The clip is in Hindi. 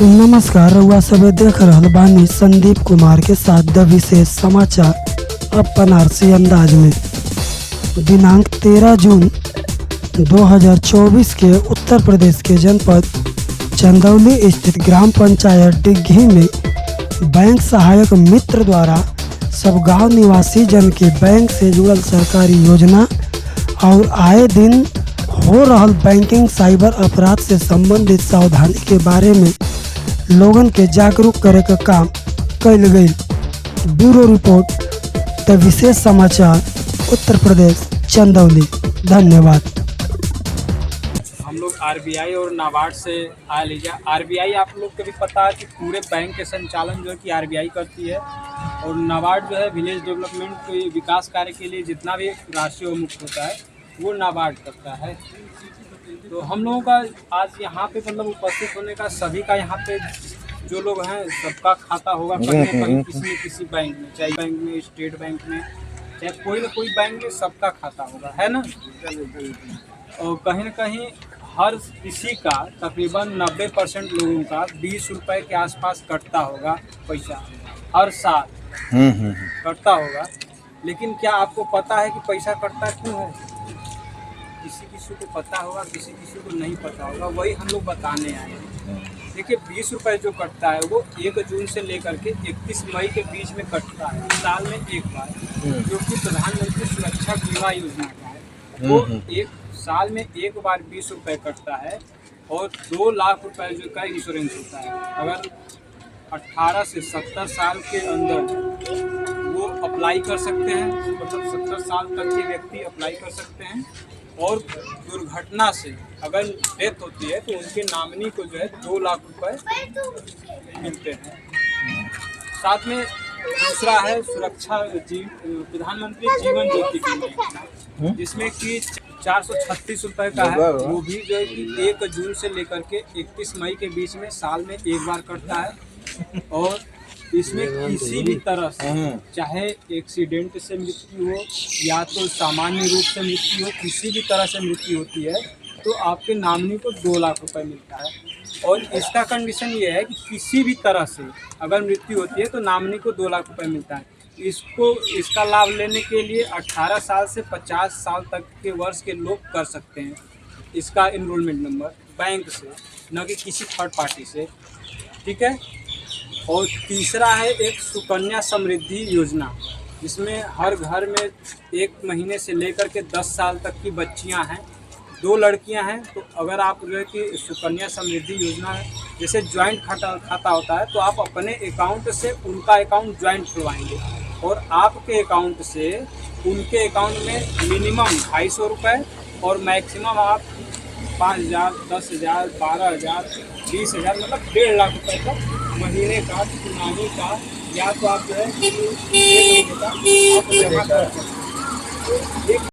नमस्कार, रउआ सभे देख रहल बानी संदीप कुमार के साथ द विशेष समाचार अब बनारसी अंदाज में। दिनांक 13 जून 2024 के उत्तर प्रदेश के जनपद चंदौली स्थित ग्राम पंचायत डिग्घी में बैंक सहायक मित्र द्वारा सब गांव निवासी जन के बैंक से जुड़ल सरकारी योजना और आए दिन हो रहल बैंकिंग साइबर अपराध से संबंधित सावधानी के बारे में लोगन के जागरूक करे का काम कइल गइल। ब्यूरो रिपोर्ट, द विशेष समाचार, उत्तर प्रदेश, चंदौली। धन्यवाद। हम लोग आरबीआई और नाबार्ड से आया लीजिए। आरबीआई आप लोग को भी पता है कि पूरे बैंक के संचालन जो है कि आरबीआई करती है, और नाबार्ड जो है विलेज डेवलपमेंट के विकास कार्य के लिए जितना भी राशि मुक्त होता है वो नाबार्ड करता है। तो हम लोगों का आज यहाँ पे मतलब उपस्थित होने का, सभी का यहाँ पे जो लोग हैं सबका खाता होगा कहीं ना कहीं किसी न किसी बैंक में, चाहे बैंक में, स्टेट बैंक में, चाहे कोई ना कोई बैंक में सबका खाता होगा, है ना। और कहीं ना कहीं हर किसी का तकरीबन 90% लोगों का 20 रुपये के आसपास कटता होगा पैसा, हर साल कटता होगा। लेकिन क्या आपको पता है कि पैसा कटता क्यों है? किसी किसी को पता होगा, किसी किसी को नहीं पता होगा, वही हम लोग बताने आए हैं। देखिए, 20 रुपये जो कटता है वो 1 जून से लेकर के 31 मई के बीच में कटता है, साल में एक बार, जो कि प्रधानमंत्री सुरक्षा बीमा योजना का है। वो एक साल में एक बार 20 रुपये कटता है, और 2 लाख रुपए जो का इंश्योरेंस होता है। अगर 18 से 70 साल के अंदर वो अप्लाई कर सकते हैं, मतलब 70 साल तक के व्यक्ति अप्लाई कर सकते हैं। और दुर्घटना से अगर डेथ होती है तो उनके नॉमिनी को जो है 2 लाख रुपए मिलते हैं। साथ में दूसरा है सुरक्षा प्रधानमंत्री जीवन ज्योति बीमा योजना, जिसमें कि 436 रुपये का है। वो भी जो है कि 1 जून से लेकर के 31 मई के बीच में साल में एक बार कटता है। और इसमें किसी भी तरह से, चाहे एक्सीडेंट से मृत्यु हो या तो सामान्य रूप से मृत्यु हो, किसी भी तरह से मृत्यु होती है तो आपके नॉमिनी को 2 लाख रुपए मिलता है। और इसका कंडीशन ये है कि किसी भी तरह से अगर मृत्यु होती है तो नॉमिनी को 2 लाख रुपए मिलता है। इसका लाभ लेने के लिए 18 साल से 50 साल तक के वर्ष के लोग कर सकते हैं। इसका इनरोलमेंट नंबर बैंक से, न कि किसी थर्ड पार्टी से, ठीक है। और तीसरा है एक सुकन्या समृद्धि योजना, जिसमें हर घर में 1 महीने से लेकर के 10 साल तक की बच्चियां हैं, 2 लड़कियां हैं। तो अगर आप जो है कि सुकन्या समृद्धि योजना जैसे ज्वाइंट खाता होता है, तो आप अपने अकाउंट से उनका अकाउंट ज्वाइंट खुलवाएंगे, और आपके अकाउंट से उनके अकाउंट में मिनिमम 250 रुपये और मैक्सिमम आप 5,000, 10,000, 12,000, 20,000, मतलब 1.5 लाख रुपये तक महीने का, तिमाही का, या तो आप जो है 1 महीने का आप जमा कर सकते हैं।